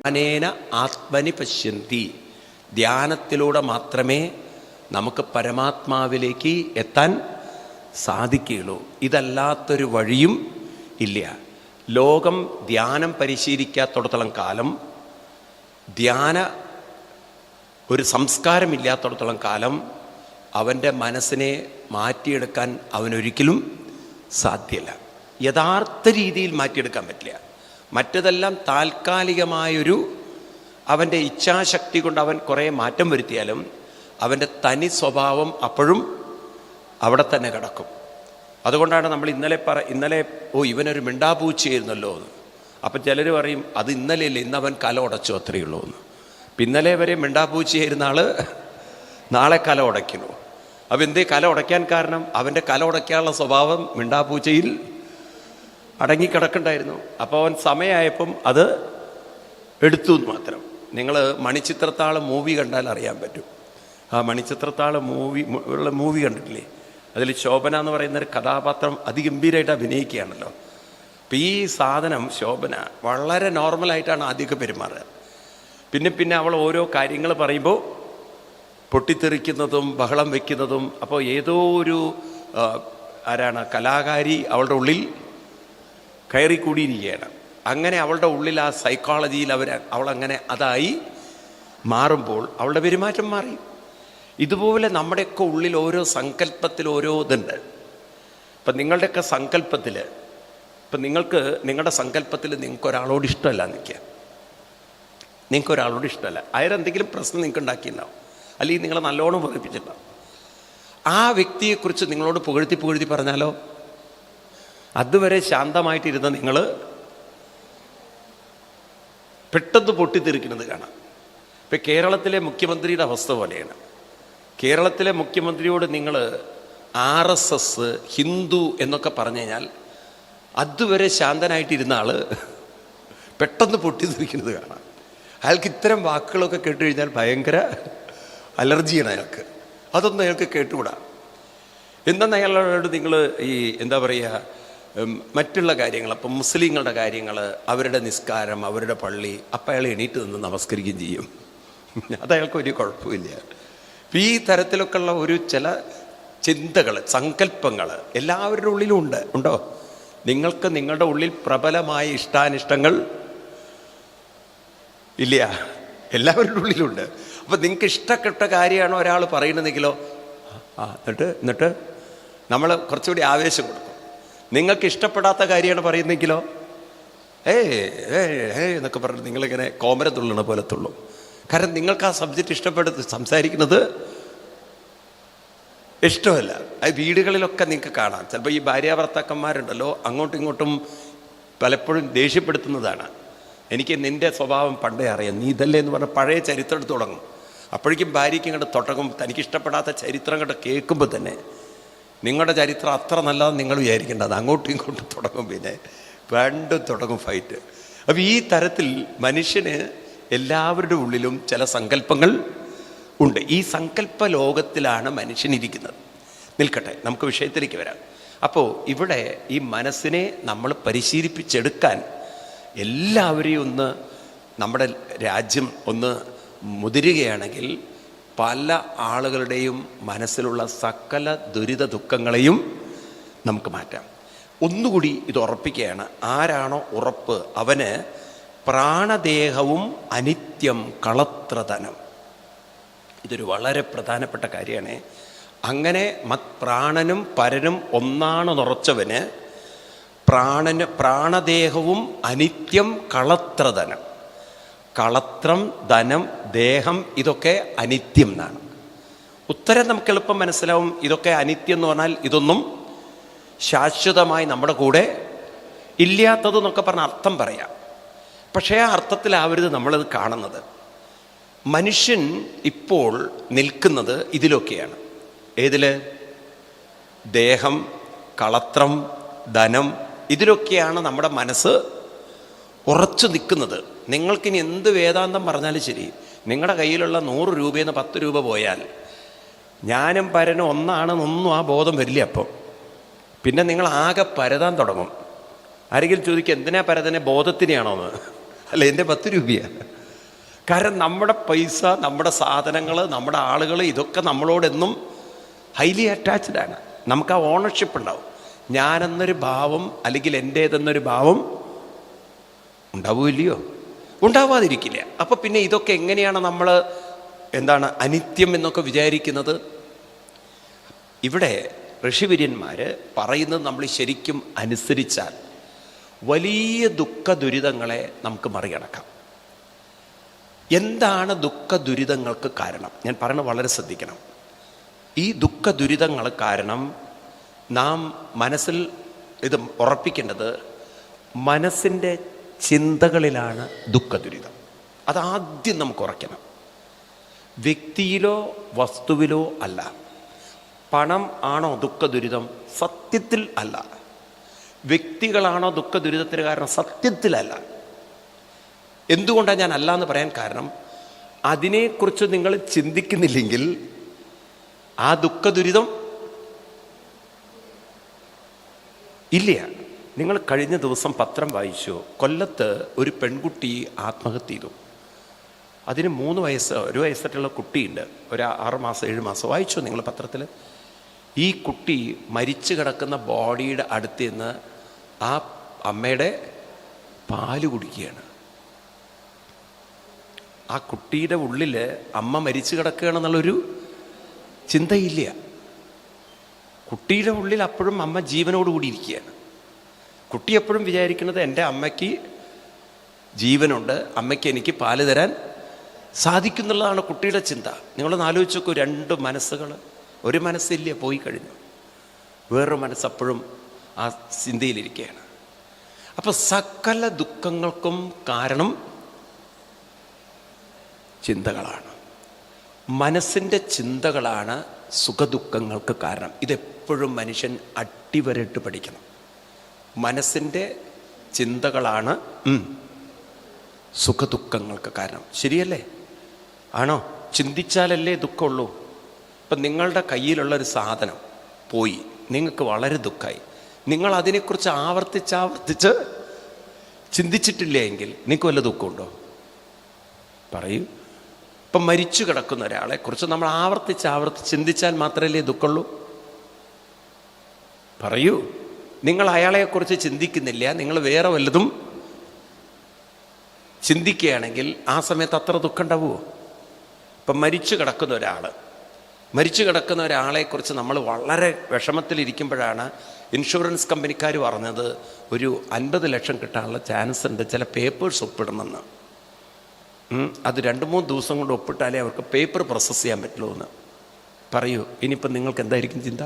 ധ്യാനേന ആത്മനി പശ്യന്തി. ധ്യാനത്തിലൂടെ മാത്രമേ നമുക്ക് പരമാത്മാവിലേക്ക് എത്താൻ സാധിക്കുകയുള്ളൂ. ഇതല്ലാത്തൊരു വഴിയും ഇല്ല. ലോകം ധ്യാനം പരിശീലിക്കാത്തിടത്തോളം കാലം, ധ്യാന ഒരു സംസ്കാരമില്ലാത്തിടത്തോളം കാലം അവൻ്റെ മനസ്സിനെ മാറ്റിയെടുക്കാൻ അവനൊരിക്കലും സാധ്യമല്ല. യഥാർത്ഥ രീതിയിൽ മാറ്റിയെടുക്കാൻ പറ്റില്ല. മറ്റതെല്ലാം താൽക്കാലികമായൊരു അവൻ്റെ ഇച്ഛാശക്തി കൊണ്ട് അവൻ കുറേ മാറ്റം വരുത്തിയാലും അവൻ്റെ തനി സ്വഭാവം അപ്പോഴും അവിടെ തന്നെ കിടക്കും. അതുകൊണ്ടാണ് നമ്മൾ ഇന്നലെ ഇവനൊരു മിണ്ടാപൂച്ചയായിരുന്നല്ലോ എന്ന്. അപ്പം ചിലർ പറയും അത് ഇന്നലെയല്ലേ, ഇന്നവൻ കല ഉടച്ചു അത്രയേ ഉള്ളൂ എന്ന്. ഇന്നലെ വരെ മിണ്ടാപൂച്ചയായിരുന്ന ആൾ നാളെ കല ഉടയ്ക്കുന്നു. അപ്പം എന്തേ കല ഉടയ്ക്കാൻ കാരണം? അവൻ്റെ കല ഉടയ്ക്കാനുള്ള സ്വഭാവം മിണ്ടാപൂച്ചയിൽ അടങ്ങിക്കിടക്കണ്ടായിരുന്നു. അപ്പോൾ അവൻ സമയമായപ്പം അത് എടുത്തു എന്ന് മാത്രം. നിങ്ങൾ മണിച്ചിത്രത്താഴ് മൂവി കണ്ടാൽ അറിയാൻ പറ്റും. ആ മണിച്ചിത്രത്താഴ് മൂവി കണ്ടിട്ടില്ലേ? അതിൽ ശോഭന എന്ന് പറയുന്നൊരു കഥാപാത്രം അതിഗംഭീരമായിട്ട് അഭിനയിക്കുകയാണല്ലോ. അപ്പം ഈ സാധനം ശോഭന വളരെ നോർമലായിട്ടാണ് ആദ്യമൊക്കെ പെരുമാറുക. പിന്നെ അവൾ ഓരോ കാര്യങ്ങൾ പറയുമ്പോൾ പൊട്ടിത്തെറിക്കുന്നതും ബഹളം വയ്ക്കുന്നതും. അപ്പോൾ ഏതോ ഒരു കലാകാരി അവളുടെ ഉള്ളിൽ കയറിക്കൂടിയിരിക്കുകയാണ്. അങ്ങനെ അവളുടെ ഉള്ളിൽ ആ സൈക്കോളജിയിൽ അവളങ്ങനെ അതായി മാറുമ്പോൾ അവളുടെ പെരുമാറ്റം മാറി. ഇതുപോലെ നമ്മുടെയൊക്കെ ഉള്ളിൽ ഓരോ സങ്കല്പത്തിൽ ഓരോ ഇതുണ്ട്. ഇപ്പം നിങ്ങളുടെയൊക്കെ സങ്കല്പത്തിൽ, ഇപ്പം നിങ്ങളുടെ സങ്കല്പത്തിൽ നിങ്ങൾക്കൊരാളോട് ഇഷ്ടമല്ല നിൽക്കുക, നിങ്ങൾക്കൊരാളോട് ഇഷ്ടമല്ല, അയാളെന്തെങ്കിലും പ്രശ്നം നിങ്ങൾക്ക് ഉണ്ടാക്കിയിട്ടുണ്ടാവും, അല്ലെങ്കിൽ നിങ്ങളെ നല്ലോണം വെറുപ്പിച്ചിട്ടുണ്ടാവും. ആ വ്യക്തിയെക്കുറിച്ച് നിങ്ങളോട് പുകഴ്ത്തി പറഞ്ഞാലോ, അതുവരെ ശാന്തമായിട്ടിരുന്ന നിങ്ങൾ പെട്ടെന്ന് പൊട്ടിത്തെറിക്കുന്നത് കാണാം. ഇപ്പം കേരളത്തിലെ മുഖ്യമന്ത്രിയുടെ അവസ്ഥ പോലെയാണ്. കേരളത്തിലെ മുഖ്യമന്ത്രിയോട് നിങ്ങൾ RSS ഹിന്ദു എന്നൊക്കെ പറഞ്ഞു കഴിഞ്ഞാൽ അതുവരെ ശാന്തനായിട്ടിരുന്ന ആൾ പെട്ടെന്ന് പൊട്ടിത്തെറിക്കുന്നത് കാണാം. അയാൾക്ക് ഇത്തരം വാക്കുകളൊക്കെ കേട്ട് കഴിഞ്ഞാൽ ഭയങ്കര അലർജിയാണ് അയാൾക്ക്. അതൊന്നും അയാൾക്ക് കേട്ടുകൂടാ. എന്നാൽ അയാളോട് നിങ്ങൾ ഈ എന്താ പറയുക, മറ്റുള്ള കാര്യങ്ങൾ, അപ്പം മുസ്ലിങ്ങളുടെ കാര്യങ്ങൾ, അവരുടെ നിസ്കാരം, അവരുടെ പള്ളി, അപ്പം അയാൾ എണീറ്റ് നിന്ന് നമസ്കരിക്കുകയും ചെയ്യും. അതയാൾക്ക് ഒരു കുഴപ്പമില്ല. ഈ തരത്തിലൊക്കെ ഉള്ള ഒരു ചില ചിന്തകൾ, സങ്കല്പങ്ങൾ എല്ലാവരുടെ ഉള്ളിലും ഉണ്ടോ? നിങ്ങൾക്ക് നിങ്ങളുടെ ഉള്ളിൽ പ്രബലമായ ഇഷ്ടാനിഷ്ടങ്ങൾ ഇല്ല, എല്ലാവരുടെ ഉള്ളിലുണ്ട്. അപ്പം നിങ്ങൾക്ക് ഇഷ്ടപ്പെട്ട കാര്യമാണോ ഒരാൾ പറയുന്നതെങ്കിലോ എന്നിട്ട് നമ്മൾ കുറച്ചുകൂടി ആവേശം കൊടുക്കും. നിങ്ങൾക്ക് ഇഷ്ടപ്പെടാത്ത കാര്യമാണ് പറയുന്നെങ്കിലോ എന്നൊക്കെ പറഞ്ഞ് നിങ്ങളിങ്ങനെ കോമര തുള്ളണ പോലെ തുള്ളും. കാരണം നിങ്ങൾക്ക് ആ സബ്ജക്റ്റ് ഇഷ്ടപ്പെടുത്ത് സംസാരിക്കുന്നത് ഇഷ്ടമല്ല. അത് വീടുകളിലൊക്കെ നിങ്ങൾക്ക് കാണാം. ചിലപ്പോൾ ഈ ഭാര്യാഭർത്താക്കന്മാരുണ്ടല്ലോ, അങ്ങോട്ടും ഇങ്ങോട്ടും പലപ്പോഴും ദേഷ്യപ്പെടുത്തുന്നതാണ്. എനിക്ക് നിൻ്റെ സ്വഭാവം പണ്ടേ അറിയാം, നീ ഇതല്ലേ എന്ന് പറഞ്ഞാൽ പഴയ ചരിത്രം എടുത്ത് തുടങ്ങും. അപ്പോഴേക്കും ഭാര്യയ്ക്ക് ഇങ്ങോട്ട് തുടങ്ങും. തനിക്കിഷ്ടപ്പെടാത്ത ചരിത്രം ഇങ്ങോട്ട് കേൾക്കുമ്പോൾ തന്നെ നിങ്ങളുടെ ചരിത്രം അത്ര നല്ലതെന്ന് നിങ്ങൾ വിചാരിക്കേണ്ടത്. അങ്ങോട്ടും ഇങ്ങോട്ടും തുടങ്ങും, പിന്നെ വീണ്ടും തുടങ്ങും ഫൈറ്റ്. അപ്പം ഈ തരത്തിൽ മനുഷ്യന് എല്ലാവരുടെ ഉള്ളിലും ചില സങ്കല്പങ്ങൾ ഉണ്ട്. ഈ സങ്കല്പ ലോകത്തിലാണ് മനുഷ്യനിരിക്കുന്നത്. നിൽക്കട്ടെ, നമുക്ക് വിഷയത്തിലേക്ക് വരാം. അപ്പോൾ ഇവിടെ ഈ മനസ്സിനെ നമ്മൾ പരിശീലിപ്പിച്ചെടുക്കാൻ എല്ലാവരെയും നമ്മുടെ രാജ്യം മുതിരുകയാണെങ്കിൽ പല ആളുകളുടെയും മനസ്സിലുള്ള സകല ദുരിത ദുഃഖങ്ങളെയും നമുക്ക് മാറ്റാം. ഒന്നുകൂടി ഇത് ഉറപ്പിക്കുകയാണ്. ആരാണോ ഉറപ്പ്, അവന് പ്രാണദേഹവും അനിത്യം കളത്രധനം. ഇതൊരു വളരെ പ്രധാനപ്പെട്ട കാര്യമാണ്. അങ്ങനെ പ്രാണനും പരനും ഒന്നാണെന്നുറച്ചവന് പ്രാണദേഹവും അനിത്യം കളത്രധനം. കളത്രം, ധനം, ദേഹം ഇതൊക്കെ അനിത്യം എന്നാണ് ഉത്തരം. നമുക്ക് എളുപ്പം മനസ്സിലാവും. ഇതൊക്കെ അനിത്യം എന്ന് പറഞ്ഞാൽ ഇതൊന്നും ശാശ്വതമായി നമ്മുടെ കൂടെ ഇല്ലാത്തതെന്നൊക്കെ പറഞ്ഞ അർത്ഥം പറയാം. പക്ഷേ ആ അർത്ഥത്തിലാവരുത് നമ്മളത് കാണുന്നത്. മനുഷ്യൻ ഇപ്പോൾ നിൽക്കുന്നത് ഇതിലൊക്കെയാണ്. ഏതില്? ദേഹം, കളത്രം, ധനം, ഇതിലൊക്കെയാണ് നമ്മുടെ മനസ്സ് ഉറച്ചു നിൽക്കുന്നത്. നിങ്ങൾക്കിനി എന്ത് വേദാന്തം പറഞ്ഞാലും ശരി, നിങ്ങളുടെ കയ്യിലുള്ള 100 രൂപയിൽ നിന്ന് 10 രൂപ പോയാൽ ഞാനും പരനും ഒന്നാണെന്നൊന്നും ആ ബോധം വരില്ല. അപ്പം പിന്നെ നിങ്ങൾ ആകെ പരതാൻ തുടങ്ങും. ആരെങ്കിലും ചോദിക്കുക എന്തിനാ പരതനെ, ബോധത്തിനെയാണോന്ന്? അല്ല, എൻ്റെ 10 രൂപയാണ്. കാരണം നമ്മുടെ പൈസ, നമ്മുടെ സാധനങ്ങൾ, നമ്മുടെ ആളുകൾ, ഇതൊക്കെ നമ്മളോടെന്നും ഹൈലി അറ്റാച്ച്ഡ് ആണ്. നമുക്ക് ആ ഓണർഷിപ്പ് ഉണ്ടാവും. ഞാനെന്നൊരു ഭാവം അല്ലെങ്കിൽ എൻ്റേതെന്നൊരു ഭാവം ഉണ്ടാവുമല്ലയോ? ഉണ്ടാവാതിരിക്കില്ല. അപ്പം പിന്നെ ഇതൊക്കെ എങ്ങനെയാണ് നമ്മൾ അനിത്യം എന്നൊക്കെ വിചാരിക്കുന്നത്? ഇവിടെ ഋഷിവര്യന്മാർ പറയുന്നത് നമ്മൾ ശരിക്കും അനുസരിച്ചാൽ വലിയ ദുഃഖ ദുരിതങ്ങളെ നമുക്ക് മറികടക്കാം. എന്താണ് ദുഃഖ ദുരിതങ്ങൾക്ക് കാരണം? ഞാൻ പറയുന്നത് വളരെ ശ്രദ്ധിക്കണം. ഈ ദുഃഖ ദുരിതങ്ങൾ കാരണം നാം മനസ്സിൽ ഇത് ഉറപ്പിക്കേണ്ടത്, മനസ്സിൻ്റെ ചിന്തകളിലാണ് ദുഃഖ ദുരിതം. അതാദ്യം നമുക്ക് ഉറയ്ക്കണം. വ്യക്തിയിലോ വസ്തുവിലോ അല്ല. പണം ആണോ ദുഃഖ ദുരിതം? സത്യത്തിൽ അല്ല. വ്യക്തികളാണോ ദുഃഖ ദുരിതത്തിന് കാരണം? സത്യത്തിലല്ല. എന്തുകൊണ്ടാണ് ഞാൻ അല്ല എന്ന് പറയാൻ കാരണം, അതിനെക്കുറിച്ച് നിങ്ങൾ ചിന്തിക്കുന്നില്ലെങ്കിൽ ആ ദുഃഖ ദുരിതം ഇല്ല. നിങ്ങൾ കഴിഞ്ഞ ദിവസം പത്രം വായിച്ചു, കൊല്ലത്ത് ഒരു പെൺകുട്ടി ആത്മഹത്യ ചെയ്തു. അതിന് 3 വയസ്സ്, 1 വയസ്സായിട്ടുള്ള കുട്ടിയുണ്ട്, ഒരു 6 മാസം 7 മാസം. വായിച്ചു നിങ്ങൾ പത്രത്തിൽ? ഈ കുട്ടി മരിച്ചു കിടക്കുന്ന ബോഡിയുടെ അടുത്ത് നിന്ന് ആ അമ്മയുടെ പാല് കുടിക്കുകയാണ്. ആ കുട്ടിയുടെ ഉള്ളിൽ അമ്മ മരിച്ചു കിടക്കുകയാണെന്നുള്ളൊരു ചിന്തയില്ല. കുട്ടിയുടെ ഉള്ളിൽ അപ്പോഴും അമ്മ ജീവനോടുകൂടി ഇരിക്കുകയാണ്. കുട്ടി എപ്പോഴും വിചാരിക്കുന്നത് എൻ്റെ അമ്മയ്ക്ക് ജീവനുണ്ട്, അമ്മയ്ക്ക് എനിക്ക് പാല് തരാൻ സാധിക്കുന്നുള്ളതാണ് കുട്ടിയുടെ ചിന്ത. നിങ്ങളൊന്ന് ആലോചിച്ച് നോക്കൂ, 2 മനസ്സുകൾ. ഒരു മനസ്സില്ല, പോയി കഴിഞ്ഞു. വേറൊരു മനസ്സപ്പോഴും ആ ചിന്തയിലിരിക്കുകയാണ്. അപ്പോൾ സകല ദുഃഖങ്ങൾക്കും കാരണം ചിന്തകളാണ്. മനസ്സിൻ്റെ ചിന്തകളാണ് സുഖദുഃഖങ്ങൾക്ക് കാരണം. ഇതെപ്പോഴും മനുഷ്യൻ അട്ടിവരട്ട് പഠിക്കണം. മനസ്സിൻ്റെ ചിന്തകളാണ് സുഖദുഃഖങ്ങൾക്ക് കാരണം. ശരിയല്ലേ? ആണോ? ചിന്തിച്ചാലല്ലേ ദുഃഖമുള്ളൂ. ഇപ്പം നിങ്ങളുടെ കയ്യിലുള്ളൊരു സാധനം പോയി, നിങ്ങൾക്ക് വളരെ ദുഃഖമായി. നിങ്ങൾ അതിനെക്കുറിച്ച് ആവർത്തിച്ച് ചിന്തിച്ചിട്ടില്ല എങ്കിൽ നിങ്ങൾക്ക് വല്ല ദുഃഖമുണ്ടോ? പറയൂ. ഇപ്പം മരിച്ചു കിടക്കുന്ന ഒരാളെക്കുറിച്ച് നമ്മൾ ആവർത്തിച്ച് ചിന്തിച്ചാൽ മാത്രമല്ലേ ദുഃഖമുള്ളൂ? പറയൂ. നിങ്ങൾ അയാളെക്കുറിച്ച് ചിന്തിക്കുന്നില്ല, നിങ്ങൾ വേറെ വല്ലതും ചിന്തിക്കുകയാണെങ്കിൽ ആ സമയത്ത് അത്ര ദുഃഖം ഉണ്ടാവുമോ? ഇപ്പം മരിച്ചു കിടക്കുന്ന ഒരാളെക്കുറിച്ച് നമ്മൾ വളരെ വിഷമത്തിലിരിക്കുമ്പോഴാണ് ഇൻഷുറൻസ് കമ്പനിക്കാർ പറഞ്ഞത് ഒരു 50 ലക്ഷം കിട്ടാനുള്ള ചാൻസ് ഉണ്ട്, ചില പേപ്പേഴ്സ് ഒപ്പിടണമെന്ന്. അത് 2-3 ദിവസം കൊണ്ട് ഒപ്പിട്ടാലേ അവർക്ക് പേപ്പർ പ്രോസസ്സ് ചെയ്യാൻ പറ്റുള്ളൂ എന്ന്. പറയൂ. ഇനിയിപ്പം നിങ്ങൾക്ക് എന്തായിരിക്കും ചിന്ത?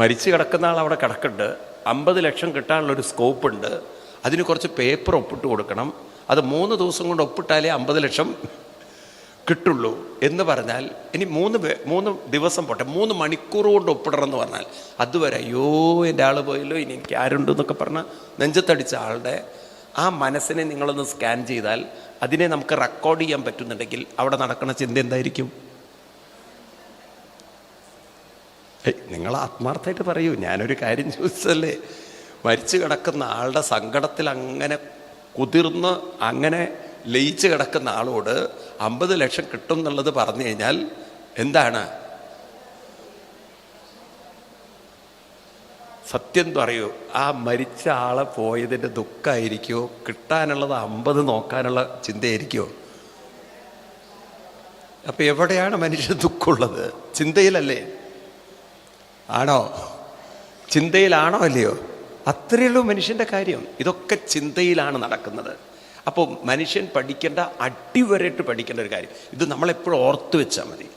മരിച്ചു കിടക്കുന്ന ആൾ അവിടെ കിടക്കുന്നുണ്ട്, 50 ലക്ഷം കിട്ടാനുള്ളൊരു സ്കോപ്പ് ഉണ്ട്, അതിന് കുറച്ച് പേപ്പർ ഒപ്പിട്ട് കൊടുക്കണം, അത് 3 ദിവസം കൊണ്ട് ഒപ്പിട്ടാലേ 50 ലക്ഷം കിട്ടുള്ളൂ എന്ന് പറഞ്ഞാൽ, ഇനി 3 ദിവസം പോട്ടെ, 3 മണിക്കൂർ കൊണ്ട് ഒപ്പിടണം എന്ന് പറഞ്ഞാൽ, അതുവരെ അയ്യോ എൻ്റെ ആൾ പോയല്ലോ, ഇനി എനിക്ക് ആരുണ്ടെന്നൊക്കെ പറഞ്ഞാൽ നെഞ്ചത്തടിച്ച ആളുടെ ആ മനസ്സിനെ നിങ്ങളൊന്ന് സ്കാൻ ചെയ്താൽ അതിനെ നമുക്ക് റെക്കോർഡ് ചെയ്യാൻ പറ്റുന്നുണ്ടെങ്കിൽ അവിടെ നടക്കുന്ന ചിന്ത എന്തായിരിക്കും? നിങ്ങൾ ആത്മാർത്ഥമായിട്ട് പറയൂ. ഞാനൊരു കാര്യം ചോദിച്ചതല്ലേ. മരിച്ചു കിടക്കുന്ന ആളുടെ സങ്കടത്തിൽ അങ്ങനെ കുതിർന്ന് അങ്ങനെ ലയിച്ച് കിടക്കുന്ന ആളോട് 50 ലക്ഷം കിട്ടും എന്നുള്ളത് പറഞ്ഞു കഴിഞ്ഞാൽ എന്താണ്? സത്യം പറയൂ. ആ മരിച്ച ആളെ പോയതിൻ്റെ ദുഃഖമായിരിക്കുമോ, കിട്ടാനുള്ളത് 50 നോക്കാനുള്ള ചിന്തയായിരിക്കുമോ? അപ്പം എവിടെയാണ് മനുഷ്യ ദുഃഖമുള്ളത്? ചിന്തയിലല്ലേ? ആണോ? ചിന്തയിലാണോ അല്ലയോ? അത്രയേ ഉള്ളൂ മനുഷ്യൻ്റെ കാര്യം. ഇതൊക്കെ ചിന്തയിലാണ് നടക്കുന്നത്. അപ്പോൾ മനുഷ്യൻ പഠിക്കേണ്ട, അടിവരയിട്ട് പഠിക്കേണ്ട ഒരു കാര്യം, ഇത് നമ്മളെപ്പോഴും ഓർത്തു വെച്ചാൽ മതി.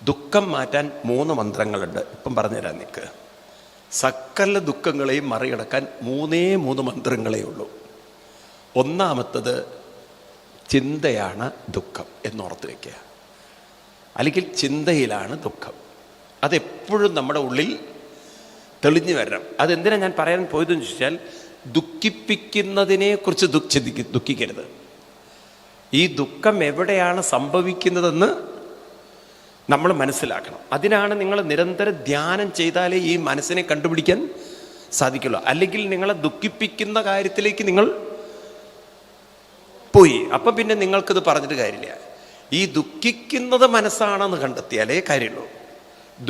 ദുഃഖം മാറ്റാൻ 3 മന്ത്രങ്ങളുണ്ട്. ഇപ്പം പറഞ്ഞുതരാം നിൽക്ക്. സകല ദുഃഖങ്ങളെയും മറികടക്കാൻ 3 മന്ത്രങ്ങളേ ഉള്ളൂ. ഒന്നാമത്തത് ചിന്തയാണ് ദുഃഖം എന്നോർത്ത് വയ്ക്കുക. അല്ലെങ്കിൽ ചിന്തയിലാണ് ദുഃഖം. അതെപ്പോഴും നമ്മുടെ ഉള്ളിൽ തെളിഞ്ഞു വരണം. അതെന്തിനാണ് ഞാൻ പറയാൻ പോയതെന്ന് ചോദിച്ചാൽ, ദുഃഖിപ്പിക്കുന്നതിനെക്കുറിച്ച് ദുഃഖിക്കരുത്. ഈ ദുഃഖം എവിടെയാണ് സംഭവിക്കുന്നതെന്ന് നമ്മൾ മനസ്സിലാക്കണം. അതിനാണ് നിങ്ങൾ നിരന്തരം ധ്യാനം ചെയ്താലേ ഈ മനസ്സിനെ കണ്ടുപിടിക്കാൻ സാധിക്കുള്ളൂ. അല്ലെങ്കിൽ നിങ്ങളെ ദുഃഖിപ്പിക്കുന്ന കാര്യത്തിലേക്ക് നിങ്ങൾ പോയി. അപ്പം പിന്നെ നിങ്ങൾക്കിത് പറഞ്ഞിട്ട് കാര്യമില്ല. ഈ ദുഃഖിക്കുന്നത് മനസ്സാണെന്ന് കണ്ടെത്തിയാലേ കാര്യമുള്ളൂ.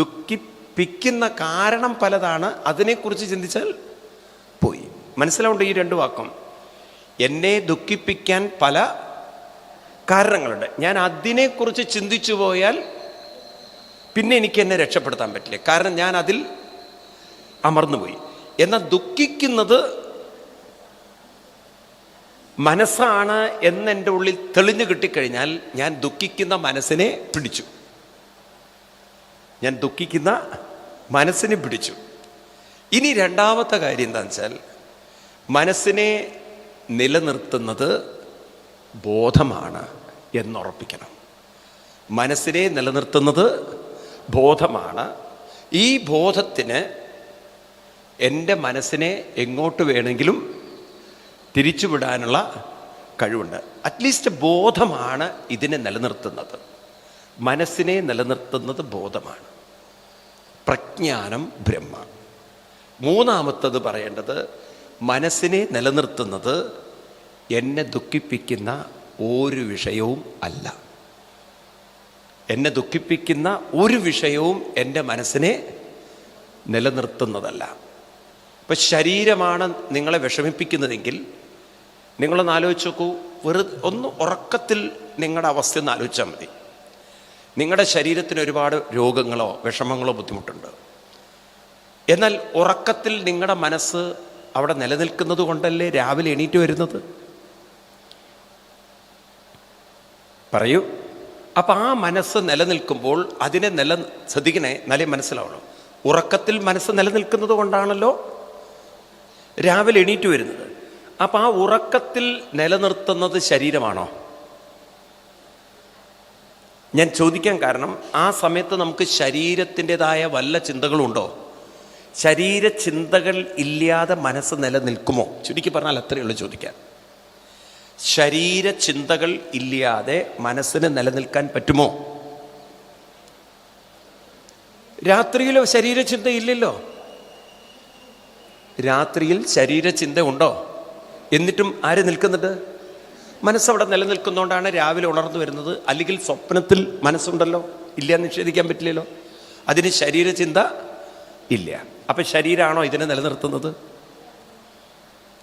ദുഃഖിപ്പിക്കുന്ന കാരണം പലതാണ്, അതിനെക്കുറിച്ച് ചിന്തിച്ചാൽ പോയി. മനസ്സിലാവുണ്ട് ഈ രണ്ട് വാക്കും? എന്നെ ദുഃഖിപ്പിക്കാൻ പല കാരണങ്ങളുണ്ട്. ഞാൻ അതിനെക്കുറിച്ച് ചിന്തിച്ചു പോയാൽ പിന്നെ എനിക്ക് എന്നെ രക്ഷപ്പെടുത്താൻ പറ്റില്ല, കാരണം ഞാൻ അതിൽ അമർന്നുപോയി. എന്നാൽ ദുഃഖിക്കുന്നത് മനസ്സാണ് എന്നെൻ്റെ ഉള്ളിൽ തെളിഞ്ഞു കിട്ടിക്കഴിഞ്ഞാൽ ഞാൻ ദുഃഖിക്കുന്ന മനസ്സിനെ പിടിച്ചു. ഞാൻ ദുഃഖിക്കുന്ന മനസ്സിനെ പിടിച്ചു. ഇനി രണ്ടാമത്തെ കാര്യം എന്താണെന്ന് വെച്ചാൽ, മനസ്സിനെ നിലനിർത്തുന്നത് ബോധമാണ് എന്നുറപ്പിക്കണം. മനസ്സിനെ നിലനിർത്തുന്നത് ബോധമാണ്. ഈ ബോധത്തിന് എൻ്റെ മനസ്സിനെ എങ്ങോട്ട് വേണമെങ്കിലും തിരിച്ചുവിടാനുള്ള കഴിവുണ്ട്. അറ്റ്ലീസ്റ്റ് ബോധമാണ് ഇതിനെ നിലനിർത്തുന്നത്. മനസ്സിനെ നിലനിർത്തുന്നത് ബോധമാണ്. പ്രജ്ഞാനം ബ്രഹ്മ. മൂന്നാമത്തത് പറയേണ്ടത്, മനസ്സിനെ നിലനിർത്തുന്നത് എന്നെ ദുഃഖിപ്പിക്കുന്ന ഒരു വിഷയവും അല്ല. എന്നെ ദുഃഖിപ്പിക്കുന്ന ഒരു വിഷയവും എൻ്റെ മനസ്സിനെ നിലനിർത്തുന്നതല്ല. ഇപ്പം ശരീരമാണ് നിങ്ങളെ വിഷമിപ്പിക്കുന്നതെങ്കിൽ നിങ്ങളൊന്ന് ആലോചിച്ച് നോക്കൂ. ഒന്ന് ഉറക്കത്തിൽ നിങ്ങളുടെ അവസ്ഥ ഒന്ന് ആലോചിച്ചാൽ മതി. നിങ്ങളുടെ ശരീരത്തിന് ഒരുപാട് രോഗങ്ങളോ വിഷമങ്ങളോ ബുദ്ധിമുട്ടുണ്ട്. എന്നാൽ ഉറക്കത്തിൽ നിങ്ങളുടെ മനസ്സ് അവിടെ നിലനിൽക്കുന്നത് കൊണ്ടല്ലേ രാവിലെ എണീറ്റ് വരുന്നത്? പറയൂ. അപ്പം ആ മനസ്സ് നിലനിൽക്കുമ്പോൾ അതിനെ ശ്രദ്ധിക്കണേ, നല്ല മനസ്സിലാവണം. ഉറക്കത്തിൽ മനസ്സ് നിലനിൽക്കുന്നത് കൊണ്ടാണല്ലോ രാവിലെ എണീറ്റ് വരുന്നത്. അപ്പം ആ ഉറക്കത്തിൽ നിലനിർത്തുന്നത് ശരീരമാണോ? ഞാൻ ചോദിക്കാൻ കാരണം, ആ സമയത്ത് നമുക്ക് ശരീരത്തിൻ്റെതായ വല്ല ചിന്തകളുണ്ടോ? ശരീര ചിന്തകൾ ഇല്ലാതെ മനസ്സ് നിലനിൽക്കുമോ? ചുരുക്കി പറഞ്ഞാൽ അത്രയേ ഉള്ളൂ ചോദിക്കാൻ. ശരീര ചിന്തകൾ ഇല്ലാതെ മനസ്സിന് നിലനിൽക്കാൻ പറ്റുമോ? രാത്രിയിലോ ശരീരചിന്ത ഇല്ലല്ലോ. രാത്രിയിൽ ശരീരചിന്ത ഉണ്ടോ? എന്നിട്ടും ആര് നിൽക്കുന്നുണ്ട്? മനസ്സവിടെ നിലനിൽക്കുന്നതുകൊണ്ടാണ് രാവിലെ ഉണർന്നു വരുന്നത്. അല്ലെങ്കിൽ സ്വപ്നത്തിൽ മനസ്സുണ്ടല്ലോ, ഇല്ല നിഷേധിക്കാൻ പറ്റില്ലല്ലോ. അതിന് ശരീരചിന്ത ഇല്ല. അപ്പം ശരീരമാണോ ഇതിനെ നിലനിർത്തുന്നത്?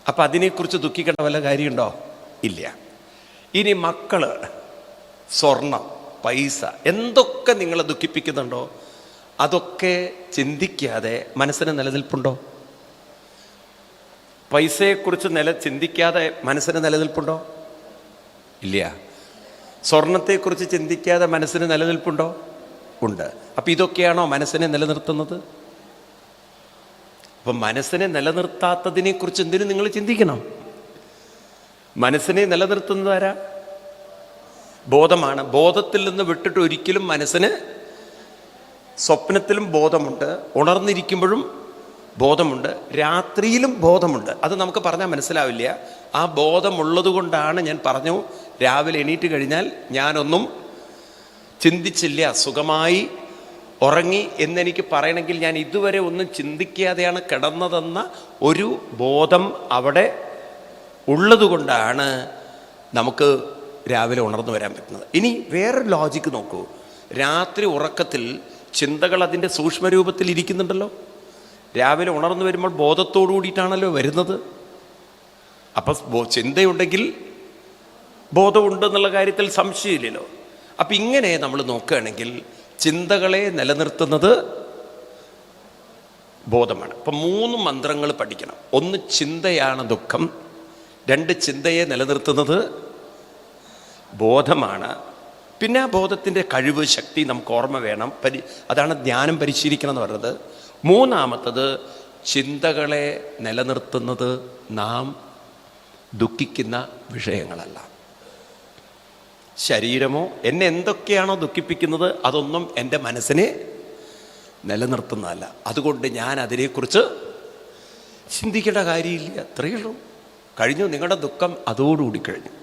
അപ്പം അതിനെക്കുറിച്ച് ദുഃഖിക്കേണ്ട വല്ല കാര്യമുണ്ടോ? ഇല്ല. ഇനി മക്കള്, സ്വർണം, പൈസ, എന്തൊക്കെ നിങ്ങളെ ദുഃഖിപ്പിക്കുന്നുണ്ടോ അതൊക്കെ ചിന്തിക്കാതെ മനസ്സിന് നിലനിൽപ്പുണ്ടോ? പൈസയെക്കുറിച്ച് ചിന്തിക്കാതെ മനസ്സിന് നിലനിൽപ്പുണ്ടോ? ഇല്ല. സ്വർണത്തെക്കുറിച്ച് ചിന്തിക്കാതെ മനസ്സിന് നിലനിൽപ്പുണ്ടോ? ഉണ്ട്. അപ്പം ഇതൊക്കെയാണോ മനസ്സിനെ നിലനിർത്തുന്നത്? അപ്പം മനസ്സിനെ നിലനിർത്താത്തതിനെക്കുറിച്ച് എന്തിനും നിങ്ങൾ ചിന്തിക്കണം. മനസ്സിനെ നിലനിർത്തുന്നത് ആരാ? ബോധമാണ്. ബോധത്തിൽ നിന്ന് വിട്ടിട്ട് ഒരിക്കലും മനസ്സിന്, സ്വപ്നത്തിലും ബോധമുണ്ട്, ഉണർന്നിരിക്കുമ്പോഴും ബോധമുണ്ട്, രാത്രിയിലും ബോധമുണ്ട്. അത് നമുക്ക് പറഞ്ഞാൽ മനസ്സിലാവില്ല. ആ ബോധമുള്ളത് കൊണ്ടാണ് ഞാൻ പറഞ്ഞു, രാവിലെ എണീറ്റ് കഴിഞ്ഞാൽ ഞാനൊന്നും ചിന്തിച്ചില്ല, സുഖമായി ഉറങ്ങി എന്നെനിക്ക് പറയണമെങ്കിൽ ഞാൻ ഇതുവരെ ഒന്നും ചിന്തിക്കാതെയാണ് കിടന്നതെന്ന ഒരു ബോധം അവിടെ ഉള്ളതുകൊണ്ടാണ് നമുക്ക് രാവിലെ ഉണർന്നു വരാൻ പറ്റുന്നത്. ഇനി വേറൊരു ലോജിക്ക് നോക്കൂ. രാത്രി ഉറക്കത്തിൽ ചിന്തകൾ അതിൻ്റെ സൂക്ഷ്മരൂപത്തിൽ ഇരിക്കുന്നുണ്ടല്ലോ. രാവിലെ ഉണർന്നു വരുമ്പോൾ ബോധത്തോടു കൂടിയിട്ടാണല്ലോ വരുന്നത്. അപ്പം ചിന്തയുണ്ടെങ്കിൽ ബോധമുണ്ടെന്നുള്ള കാര്യത്തിൽ സംശയമില്ലല്ലോ. അപ്പം ഇങ്ങനെ നമ്മൾ നോക്കുകയാണെങ്കിൽ ചിന്തകളെ നിലനിർത്തുന്നത് ബോധമാണ്. അപ്പം 3 മന്ത്രങ്ങൾ പഠിക്കണം. 1, ചിന്തയാണ് ദുഃഖം. 2, ചിന്തയെ നിലനിർത്തുന്നത് ബോധമാണ്. പിന്നെ ആ ബോധത്തിൻ്റെ കഴിവ്, ശക്തി നമുക്ക് ഓർമ്മ വേണം. അതാണ് ധ്യാനം പരിശീലിക്കണം എന്ന് പറയുന്നത്. 3-മത്തത്, ചിന്തകളെ നിലനിർത്തുന്നത് നാം ദുഃഖിക്കുന്ന വിഷയങ്ങളല്ല. ശരീരമോ എന്നെ എന്തൊക്കെയാണോ ദുഃഖിപ്പിക്കുന്നത് അതൊന്നും എൻ്റെ മനസ്സിനെ നിലനിർത്തുന്നതല്ല. അതുകൊണ്ട് ഞാൻ അതിനെക്കുറിച്ച് ചിന്തിക്കേണ്ട കാര്യമില്ല. അത്രയേ ഉള്ളൂ. കഴിഞ്ഞു. നിങ്ങളുടെ ദുഃഖം അതോടുകൂടി കഴിഞ്ഞു.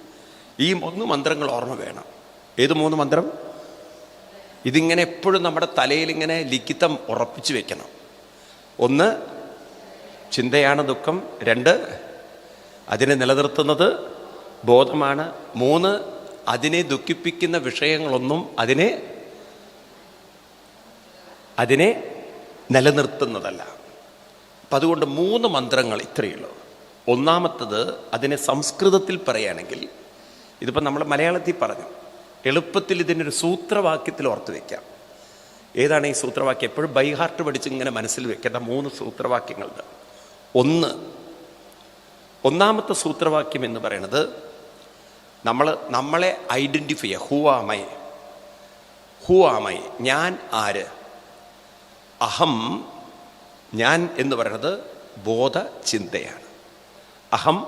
ഈ 3 മന്ത്രങ്ങൾ ഓർമ്മ വേണം. ഏത് 3 മന്ത്രം? ഇതിങ്ങനെ എപ്പോഴും നമ്മുടെ തലയിൽ ഇങ്ങനെ ലിഖിതം ഉറപ്പിച്ചു വെക്കണം. 1, ചിന്തയാണ് ദുഃഖം. 2, അതിനെ നിലനിർത്തുന്നത് ബോധമാണ്. 3, അതിനെ ദുഃഖിപ്പിക്കുന്ന വിഷയങ്ങളൊന്നും അതിനെ നിലനിർത്തുന്നതല്ല. അപ്പം അതുകൊണ്ട് 3 മന്ത്രങ്ങൾ ഇത്രയേ ഉള്ളൂ. ഒന്നാമത്തത് അതിനെ സംസ്കൃതത്തിൽ പറയുകയാണെങ്കിൽ, ഇതിപ്പോൾ നമ്മൾ മലയാളത്തിൽ പറഞ്ഞു, എളുപ്പത്തിൽ ഇതിനൊരു സൂത്രവാക്യത്തിൽ ഓർത്ത് വയ്ക്കാം. ഏതാണ് ഈ സൂത്രവാക്യം? എപ്പോഴും ബൈഹാർട്ട് പഠിച്ച് ഇങ്ങനെ മനസ്സിൽ വെക്കേണ്ട 3 സൂത്രവാക്യങ്ങളുണ്ട്. ഒന്നാമത്തെ സൂത്രവാക്യം എന്ന് പറയുന്നത് നമ്മളെ ഐഡൻറ്റിഫൈ ചെയ്യുക. ഹൂ ആമൈ, ഞാൻ ആര്? അഹം, ഞാൻ എന്ന് പറയുന്നത് ബോധചിന്തയാണ്. അഹം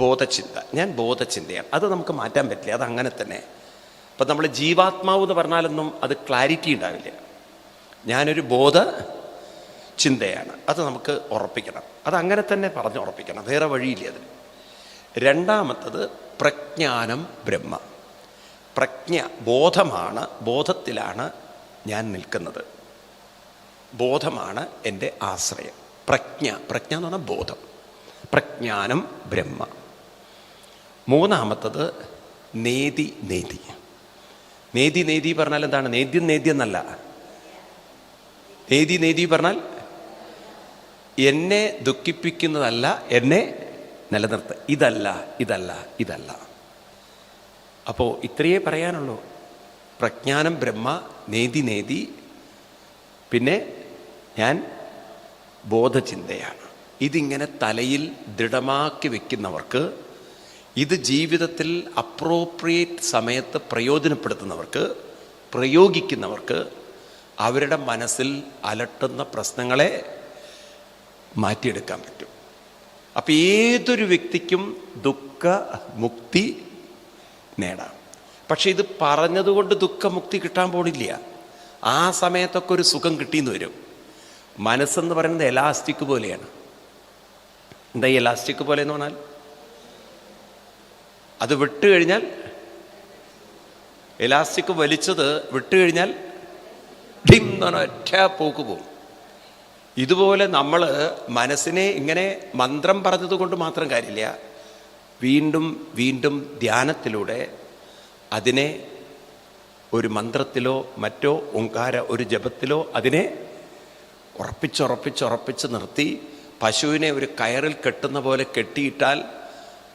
ബോധചിന്ത, ഞാൻ ബോധചിന്തയാണ്. അത് നമുക്ക് മാറ്റാൻ പറ്റില്ല, അത് അങ്ങനെ തന്നെ. ഇപ്പം നമ്മൾ ജീവാത്മാവ് എന്ന് പറഞ്ഞാലൊന്നും അത് ക്ലാരിറ്റി ഉണ്ടാവില്ല. ഞാനൊരു ബോധചിന്തയാണ്, അത് നമുക്ക് ഉറപ്പിക്കണം. അതങ്ങനെ തന്നെ പറഞ്ഞ് ഉറപ്പിക്കണം, വേറെ വഴിയില്ല അതിന്. രണ്ടാമത്തത് പ്രജ്ഞാനം ബ്രഹ്മ. പ്രജ്ഞ, ബോധമാണ്, ബോധത്തിലാണ് ഞാൻ നിൽക്കുന്നത്, ബോധമാണ് എൻ്റെ ആശ്രയം. പ്രജ്ഞ എന്ന് പറഞ്ഞാൽ ബോധം. പ്രജ്ഞാനം ബ്രഹ്മ. മൂന്നാമത്തത് നേതി. നേതി പറഞ്ഞാൽ എന്താണ്? നേദ്യം എന്നല്ല. നേതി പറഞ്ഞാൽ എന്നെ ദുഃഖിപ്പിക്കുന്നതല്ല, എന്നെ നിലനിർത്ത. ഇതല്ല. അപ്പോൾ ഇത്രയേ പറയാനുള്ളൂ. പ്രജ്ഞാനം ബ്രഹ്മ, നേതി, പിന്നെ ഞാൻ ബോധചിന്തയാണ്. ഇതിങ്ങനെ തലയിൽ ദൃഢമാക്കി വെക്കുന്നവർക്ക്, ഇത് ജീവിതത്തിൽ അപ്രോപ്രിയേറ്റ് സമയത്ത് പ്രയോഗിക്കുന്നവർക്ക് അവരുടെ മനസ്സിൽ അലട്ടുന്ന പ്രശ്നങ്ങളെ മാറ്റിയെടുക്കാൻ പറ്റും. അപ്പം ഏതൊരു വ്യക്തിക്കും ദുഃഖമുക്തി നേടാം. പക്ഷെ ഇത് പറഞ്ഞതുകൊണ്ട് ദുഃഖമുക്തി കിട്ടാൻ പോണില്ല. ആ സമയത്തൊക്കെ ഒരു സുഖം കിട്ടിയെന്ന് വരും. മനസ്സെന്ന് പറയുന്നത് എലാസ്റ്റിക് പോലെയാണ്. എന്താ ഈ എലാസ്റ്റിക് പോലെ എന്ന് പറഞ്ഞാൽ? അത് വിട്ടുകഴിഞ്ഞാൽ, എലാസ്റ്റിക് വലിച്ചത് വിട്ടുകഴിഞ്ഞാൽ ഡിം എന്ന് പറഞ്ഞാൽ ഒറ്റ പോക്ക് പോകും. ഇതുപോലെ നമ്മൾ മനസ്സിനെ ഇങ്ങനെ മന്ത്രം പറഞ്ഞത് കൊണ്ട് മാത്രം കാര്യമില്ല, വീണ്ടും ധ്യാനത്തിലൂടെ അതിനെ ഒരു മന്ത്രത്തിലോ മറ്റോ ഒരു ജപത്തിലോ അതിനെ ഉറപ്പിച്ച് നിർത്തി, പശുവിനെ ഒരു കയറിൽ കെട്ടുന്ന പോലെ കെട്ടിയിട്ടാൽ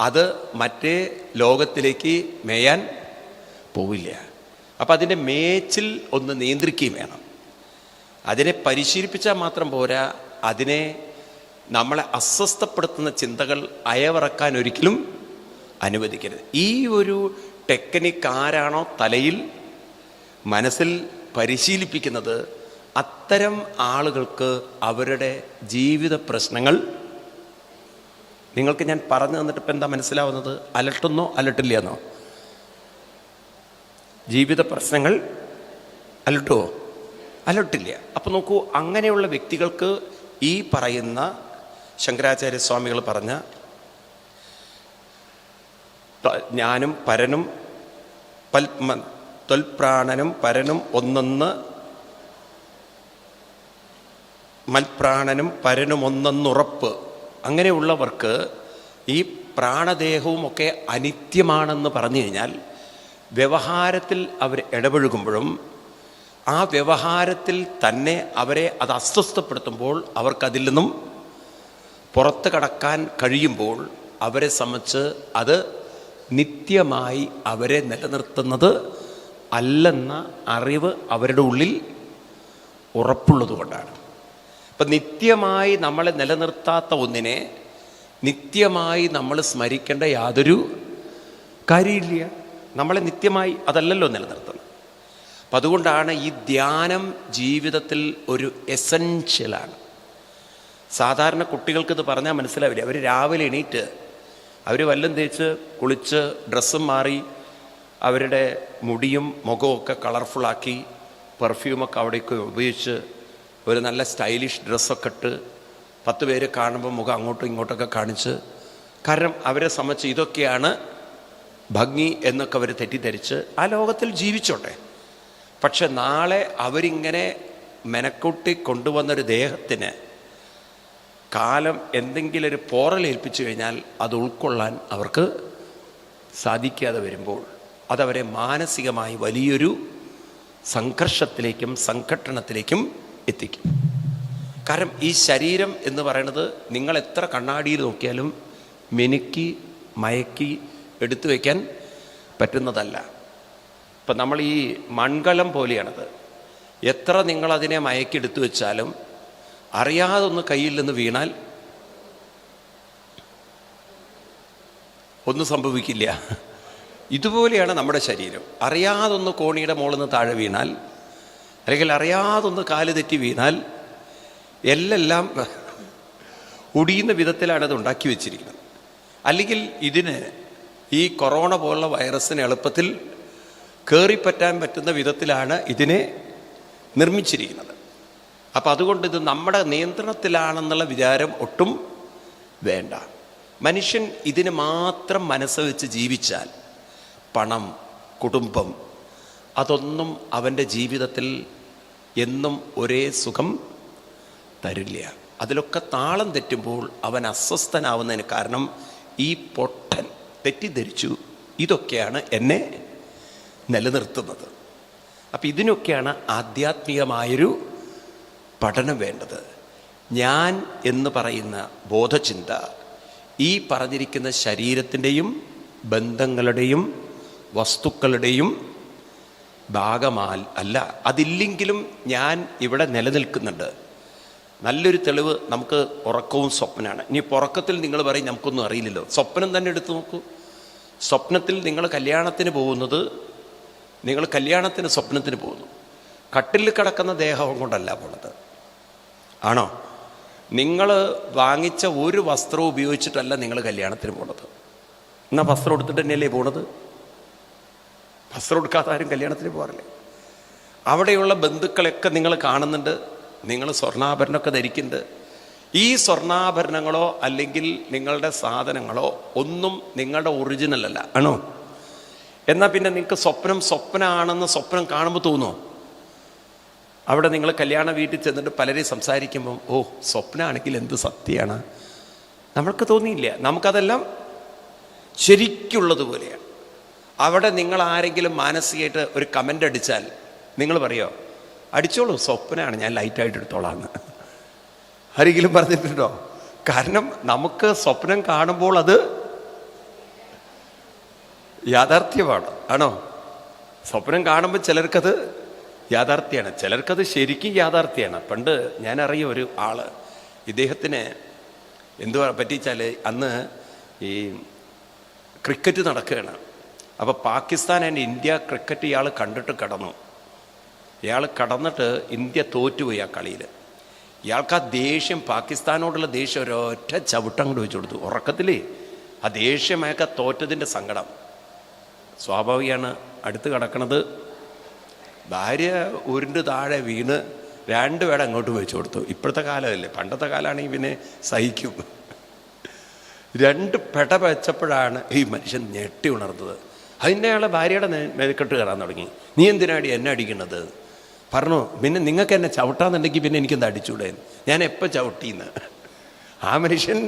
അത് മറ്റേ ലോകത്തിലേക്ക് മേയാൻ പോവില്ല. അപ്പം അതിൻ്റെ മേച്ചിൽ ഒന്ന് നിയന്ത്രിക്കുകയും വേണം. അതിനെ പരിശീലിപ്പിച്ചാൽ മാത്രം പോരാ, അതിനെ നമ്മളെ അസ്വസ്ഥപ്പെടുത്തുന്ന ചിന്തകൾ അയവിറക്കാൻ ഒരിക്കലും അനുവദിക്കരുത്. ഈ ഒരു ടെക്നിക്ക് ആരാണോ തലയിൽ മനസ്സിൽ പരിശീലിപ്പിക്കുന്നത്, അത്തരം ആളുകൾക്ക് അവരുടെ ജീവിത പ്രശ്നങ്ങൾ, നിങ്ങൾക്ക് ഞാൻ പറഞ്ഞു തന്നിട്ട് ഇപ്പം എന്താ മനസ്സിലാവുന്നത്? അലട്ടുന്നോ അലട്ടില്ല എന്നോ? ജീവിത പ്രശ്നങ്ങൾ അലട്ടുമോ? അലട്ടില്ല. അപ്പം നോക്കൂ, അങ്ങനെയുള്ള വ്യക്തികൾക്ക് ഈ പറയുന്ന ശങ്കരാചാര്യ സ്വാമികൾ പറഞ്ഞ ഞാനും പരനും ത്വൽപ്രാണനും പരനും ഒന്നെന്ന്, മൽപ്രാണനും പരനും ഒന്നെന്നുറപ്പ്. അങ്ങനെയുള്ളവർക്ക് ഈ പ്രാണദേഹവും ഒക്കെ അനിത്യമാണെന്ന് പറഞ്ഞു കഴിഞ്ഞാൽ, വ്യവഹാരത്തിൽ അവർ ഇടപഴകുമ്പോഴും ആ വ്യവഹാരത്തിൽ തന്നെ അവരെ അത് അസ്വസ്ഥപ്പെടുത്തുമ്പോൾ, അവർക്കതിൽ നിന്നും പുറത്ത് കടക്കാൻ കഴിയുമ്പോൾ, അവരെ സംബന്ധിച്ച് അത് നിത്യമായി അവരെ നിലനിർത്തുന്നത് അല്ലെന്ന അറിവ് അവരുടെ ഉള്ളിൽ ഉറപ്പുള്ളത് കൊണ്ടാണ്. അപ്പം നിത്യമായി നമ്മളെ നിലനിർത്താത്ത ഒന്നിനെ നിത്യമായി നമ്മൾ സ്മരിക്കേണ്ട യാതൊരു കാര്യമില്ല. നമ്മളെ നിത്യമായി അതല്ലല്ലോ നിലനിർത്തുന്നത്. അപ്പം അതുകൊണ്ടാണ് ഈ ധ്യാനം ജീവിതത്തിൽ ഒരു എസൻഷ്യലാണ്. സാധാരണ കുട്ടികൾക്കിത് പറഞ്ഞാൽ മനസ്സിലാവില്ല. അവർ രാവിലെ എണീറ്റ് അവർ വല്ലം തേച്ച് കുളിച്ച് ഡ്രസ്സും മാറി അവരുടെ മുടിയും മുഖമൊക്കെ കളർഫുള്ളാക്കി പെർഫ്യൂമൊക്കെ അവിടേക്ക് ഉപയോഗിച്ച് ഒരു നല്ല സ്റ്റൈലിഷ് ഡ്രസ്സൊക്കെ ഇട്ട് 10 പേര് കാണുമ്പോൾ മുഖം അങ്ങോട്ടും ഇങ്ങോട്ടൊക്കെ കാണിച്ച്, കാരണം അവരെ സംബന്ധിച്ച് ഇതൊക്കെയാണ് ഭംഗി എന്നൊക്കെ അവർ തെറ്റിദ്ധരിച്ച് ആ ലോകത്തിൽ ജീവിച്ചോട്ടെ. പക്ഷെ നാളെ അവരിങ്ങനെ മെനക്കൂട്ടി കൊണ്ടുവന്നൊരു ദേഹത്തിന് കാലം എന്തെങ്കിലും ഒരു പോറലേൽപ്പിച്ചു കഴിഞ്ഞാൽ അത് ഉൾക്കൊള്ളാൻ അവർക്ക് സാധിക്കാതെ വരുമ്പോൾ അതവരെ മാനസികമായി വലിയൊരു സംഘർഷത്തിലേക്കും സംഘട്ടനത്തിലേക്കും എത്തിക്കും. കാരണം ഈ ശരീരം എന്ന് പറയുന്നത് നിങ്ങൾ എത്ര കണ്ണാടിയിൽ നോക്കിയാലും മിനുക്കി മയക്കി എടുത്തു വയ്ക്കാൻ പറ്റുന്നതല്ല. ഇപ്പം നമ്മൾ ഈ മൺകലം പോലെയാണത്. എത്ര നിങ്ങളതിനെ മയക്കി എടുത്തു വെച്ചാലും അറിയാതൊന്ന് കയ്യിൽ നിന്ന് വീണാൽ ഒന്നും സംഭവിക്കില്ല. ഇതുപോലെയാണ് നമ്മുടെ ശരീരം. അറിയാതൊന്ന് കോണിയുടെ മുകളിൽ നിന്ന് താഴെ വീണാൽ, അല്ലെങ്കിൽ അറിയാതൊന്ന് കാല് തെറ്റി വീണാൽ എല്ലാം ഒടിയുന്ന വിധത്തിലാണ് അത് ഉണ്ടാക്കി വെച്ചിരിക്കുന്നത്. അല്ലെങ്കിൽ ഇതിന് ഈ കൊറോണ പോലുള്ള വൈറസിന് എളുപ്പത്തിൽ കയറിപ്പറ്റാൻ പറ്റുന്ന വിധത്തിലാണ് ഇതിനെ നിർമ്മിച്ചിരിക്കുന്നത്. അപ്പം അതുകൊണ്ട് ഇത് നമ്മുടെ നിയന്ത്രണത്തിലാണെന്നുള്ള വിചാരം ഒട്ടും വേണ്ട. മനുഷ്യൻ ഇതിന് മാത്രം മനസ്സ് വെച്ച് ജീവിച്ചാൽ പണം, കുടുംബം, അതൊന്നും അവൻ്റെ ജീവിതത്തിൽ എന്നും ഒരേ സുഖം തരില്ല. അതിലൊക്കെ താളം തെറ്റുമ്പോൾ അവൻ അസ്വസ്ഥനാവുന്നതിന് കാരണം ഈ പൊട്ടൻ തെറ്റിദ്ധരിച്ചു ഇതൊക്കെയാണ് എന്നെ നിലനിർത്തുന്നത്. അപ്പം ഇതിനൊക്കെയാണ് ആധ്യാത്മികമായൊരു പഠനം വേണ്ടത്. ഞാൻ എന്ന് പറയുന്ന ബോധചിന്ത ഈ പറഞ്ഞിരിക്കുന്ന ശരീരത്തിൻ്റെയും ബന്ധങ്ങളുടെയും വസ്തുക്കളുടെയും ഭാഗമാൽ അല്ല. അതില്ലെങ്കിലും ഞാൻ ഇവിടെ നിലനിൽക്കുന്നുണ്ട്. നല്ലൊരു തെളിവ് നമുക്ക് ഉറക്കവും സ്വപ്നമാണ്. ഇനി ഉറക്കത്തിൽ നിങ്ങൾ പറയും നമുക്കൊന്നും അറിയില്ലല്ലോ. സ്വപ്നം തന്നെ എടുത്തു നോക്കൂ. സ്വപ്നത്തിൽ നിങ്ങൾ കല്യാണത്തിന് പോകുന്നത്, നിങ്ങൾ കല്യാണത്തിന് സ്വപ്നത്തിന് പോകുന്നു. കട്ടിലിൽ കിടക്കുന്ന ദേഹം കൊണ്ടല്ല പോണത്, ആണോ? നിങ്ങൾ വാങ്ങിച്ച ഒരു വസ്ത്രം ഉപയോഗിച്ചിട്ടല്ല നിങ്ങൾ കല്യാണത്തിന് പോണത്. എന്നാൽ വസ്ത്രം എടുത്തിട്ട് തന്നെയല്ലേ പോണത്? വസ്ത്രം എടുക്കാത്ത ആരും കല്യാണത്തിന് പോകാറില്ലേ? അവിടെയുള്ള ബന്ധുക്കളെയൊക്കെ നിങ്ങൾ കാണുന്നുണ്ട്. നിങ്ങൾ സ്വർണ്ണാഭരണമൊക്കെ ധരിക്കുന്നുണ്ട്. ഈ സ്വർണ്ണാഭരണങ്ങളോ അല്ലെങ്കിൽ നിങ്ങളുടെ സാധനങ്ങളോ ഒന്നും നിങ്ങളുടെ ഒറിജിനൽ അല്ല, ആണോ? എന്നാൽ പിന്നെ നിങ്ങൾക്ക് സ്വപ്നമാണെന്ന് സ്വപ്നം കാണുമ്പോൾ തോന്നുമോ? അവിടെ നിങ്ങൾ കല്യാണ വീട്ടിൽ ചെന്നിട്ട് പലരെയും സംസാരിക്കുമ്പം ഓ സ്വപ്നമാണെങ്കിൽ എന്ത് സത്യമാണ് നമ്മൾക്ക് തോന്നിയില്ല. നമുക്കതെല്ലാം ശരിക്കുള്ളതുപോലെയാണ്. അവിടെ നിങ്ങൾ ആരെങ്കിലും മാനസികമായിട്ട് ഒരു കമൻ്റ് അടിച്ചാൽ നിങ്ങൾ പറയോ അടിച്ചോളൂ സ്വപ്നമാണ്, ഞാൻ ലൈറ്റായിട്ട് എടുത്തോളാന്ന് ആരെങ്കിലും പറഞ്ഞിട്ടുണ്ടോ? കാരണം നമുക്ക് സ്വപ്നം കാണുമ്പോൾ അത് യാഥാർത്ഥ്യമാണ്, ആണോ? സ്വപ്നം കാണുമ്പോൾ ചിലർക്കത് യാഥാർത്ഥ്യമാണ്, ചിലർക്കത് ശരിക്കും യാഥാർത്ഥ്യമാണ്. പണ്ട് ഞാൻ അറിയ ഒരു ആള്, ഇദ്ദേഹത്തിന് എന്തുവാ പറ്റിച്ചാൽ അന്ന് ഈ ക്രിക്കറ്റ് നടക്കുകയാണ്. അപ്പോൾ പാകിസ്ഥാൻ ആൻഡ് ഇന്ത്യ ക്രിക്കറ്റ് ഇയാൾ കണ്ടിട്ട് കടന്നു. ഇയാൾ കടന്നിട്ട് ഇന്ത്യ തോറ്റുപോയി ആ കളിയിൽ. ഇയാൾക്ക് ആ ദേഷ്യം, പാകിസ്ഥാനോടുള്ള ദേഷ്യം ഒരൊറ്റ ചവിട്ടങ്ങോട്ട് വെച്ചു കൊടുത്തു. ഉറക്കത്തിലേ ആ ദേഷ്യമൊക്കെ തോറ്റതിൻ്റെ സങ്കടം. സ്വാഭാവികമാണ്. അടുത്ത് കിടക്കണത് ഭാര്യ ഉരുണ്ട് താഴെ വീണ് 2 പേടെ അങ്ങോട്ട് വെച്ചു കൊടുത്തു. ഇപ്പോഴത്തെ കാലമല്ലേ, പണ്ടത്തെ കാലമാണെങ്കിൽ പിന്നെ സഹിക്കും. 2 പെട വെച്ചപ്പോഴാണ് ഈ മനുഷ്യൻ ഞെട്ടി ഉണർന്നത്. അതിൻ്റെ അയാളെ ഭാര്യയുടെ മെഴുക്കെട്ട് കയറാൻ തുടങ്ങി. നീ എന്തിനാടി എന്നെ അടിക്കണത്? പറഞ്ഞു, പിന്നെ നിങ്ങൾക്ക് എന്നെ ചവിട്ടാന്നുണ്ടെങ്കിൽ പിന്നെ എനിക്കെന്താ അടിച്ചൂടെ? ഞാൻ എപ്പോൾ ചവിട്ടിന്ന്? ആ മനുഷ്യൻ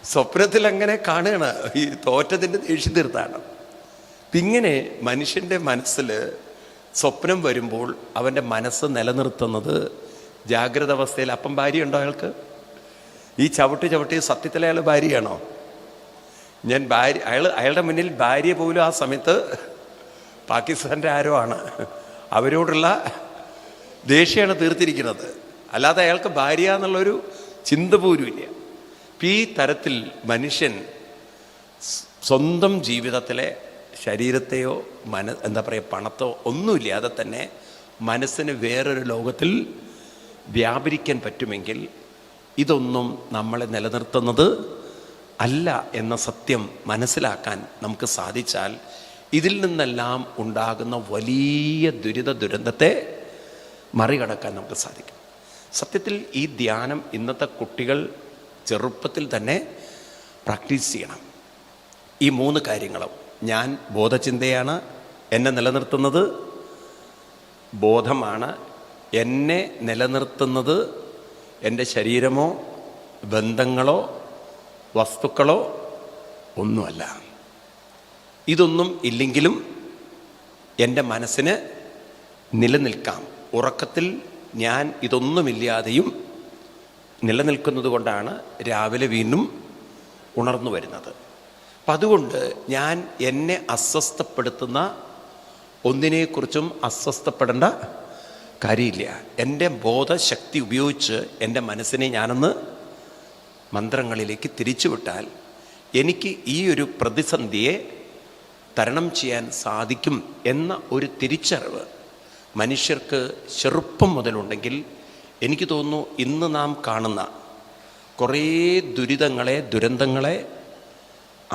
സ്വപ്നത്തിൽ അങ്ങനെ കാണുകയാണ്, ഈ തോറ്റതിൻ്റെ ദേഷ്യം തീർത്താണ്. ഇങ്ങനെ മനുഷ്യൻ്റെ മനസ്സിൽ സ്വപ്നം വരുമ്പോൾ അവൻ്റെ മനസ്സ് നിലനിർത്തുന്നത് ജാഗ്രത അവസ്ഥയിൽ. അപ്പം ഭാര്യ ഉണ്ടോ അയാൾക്ക്? ഈ ചവിട്ടി സത്യത്തിലെ അയാൾ ഭാര്യയാണോ? ഞാൻ അയാളുടെ മുന്നിൽ ഭാര്യ പോലും ആ സമയത്ത് പാകിസ്ഥാൻ്റെ ആരോ ആണ്. അവരോടുള്ള ദേഷ്യമാണ് തീർത്തിരിക്കുന്നത്. അല്ലാതെ അയാൾക്ക് ഭാര്യ എന്നുള്ളൊരു ചിന്ത പോലും ഇല്ല. ഈ തരത്തിൽ മനുഷ്യൻ സ്വന്തം ജീവിതത്തിലെ ശരീരത്തെയോ എന്താ പറയുക പണത്തോ ഒന്നുമില്ലാതെ തന്നെ മനസ്സിന് വേറൊരു ലോകത്തിൽ വ്യാപരിക്കാൻ പറ്റുമെങ്കിൽ ഇതൊന്നും നമ്മളെ നിലനിർത്തുന്നത് അല്ല എന്ന സത്യം മനസ്സിലാക്കാൻ നമുക്ക് സാധിച്ചാൽ ഇതിൽ നിന്നെല്ലാം ഉണ്ടാകുന്ന വലിയ ദുരന്തത്തെ മറികടക്കാൻ നമുക്ക് സാധിക്കും. സത്യത്തിൽ ഈ ധ്യാനം ഇന്നത്തെ കുട്ടികൾ ചെറുപ്പത്തിൽ തന്നെ പ്രാക്ടീസ് ചെയ്യണം. ഈ 3 കാര്യങ്ങളും, ഞാൻ ബോധചിന്തയാണ്, എന്നെ നിലനിർത്തുന്നത് ബോധമാണ്, എന്നെ നിലനിർത്തുന്നത് എൻ്റെ ശരീരമോ ബന്ധങ്ങളോ വസ്തുക്കളോ ഒന്നുമല്ല. ഇതൊന്നും ഇല്ലെങ്കിലും എൻ്റെ മനസ്സിന് നിലനിൽക്കാം. ഉറക്കത്തിൽ ഞാൻ ഇതൊന്നുമില്ലാതെയും നിലനിൽക്കുന്നത് കൊണ്ടാണ് രാവിലെ വീണ്ടും ഉണർന്നു വരുന്നത്. അപ്പം അതുകൊണ്ട് ഞാൻ എന്നെ അസ്വസ്ഥപ്പെടുത്തുന്ന ഒന്നിനെക്കുറിച്ചും അസ്വസ്ഥപ്പെടേണ്ട കാര്യമില്ല. എൻ്റെ ബോധശക്തി ഉപയോഗിച്ച് എൻ്റെ മനസ്സിനെ ഞാനൊന്ന് മന്ത്രങ്ങളിലേക്ക് തിരിച്ചുവിട്ടാൽ എനിക്ക് ഈ ഒരു പ്രതിസന്ധിയെ തരണം ചെയ്യാൻ സാധിക്കും എന്ന ഒരു തിരിച്ചറിവ് മനുഷ്യർക്ക് ചെറുപ്പം മുതലുണ്ടെങ്കിൽ എനിക്ക് തോന്നുന്നു ഇന്ന് നാം കാണുന്ന കുറേ ദുരിതങ്ങളെ, ദുരന്തങ്ങളെ,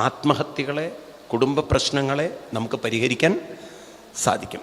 ആത്മഹത്യകളെ, കുടുംബ പ്രശ്നങ്ങളെ നമുക്ക് പരിഹരിക്കാൻ സാധിക്കും.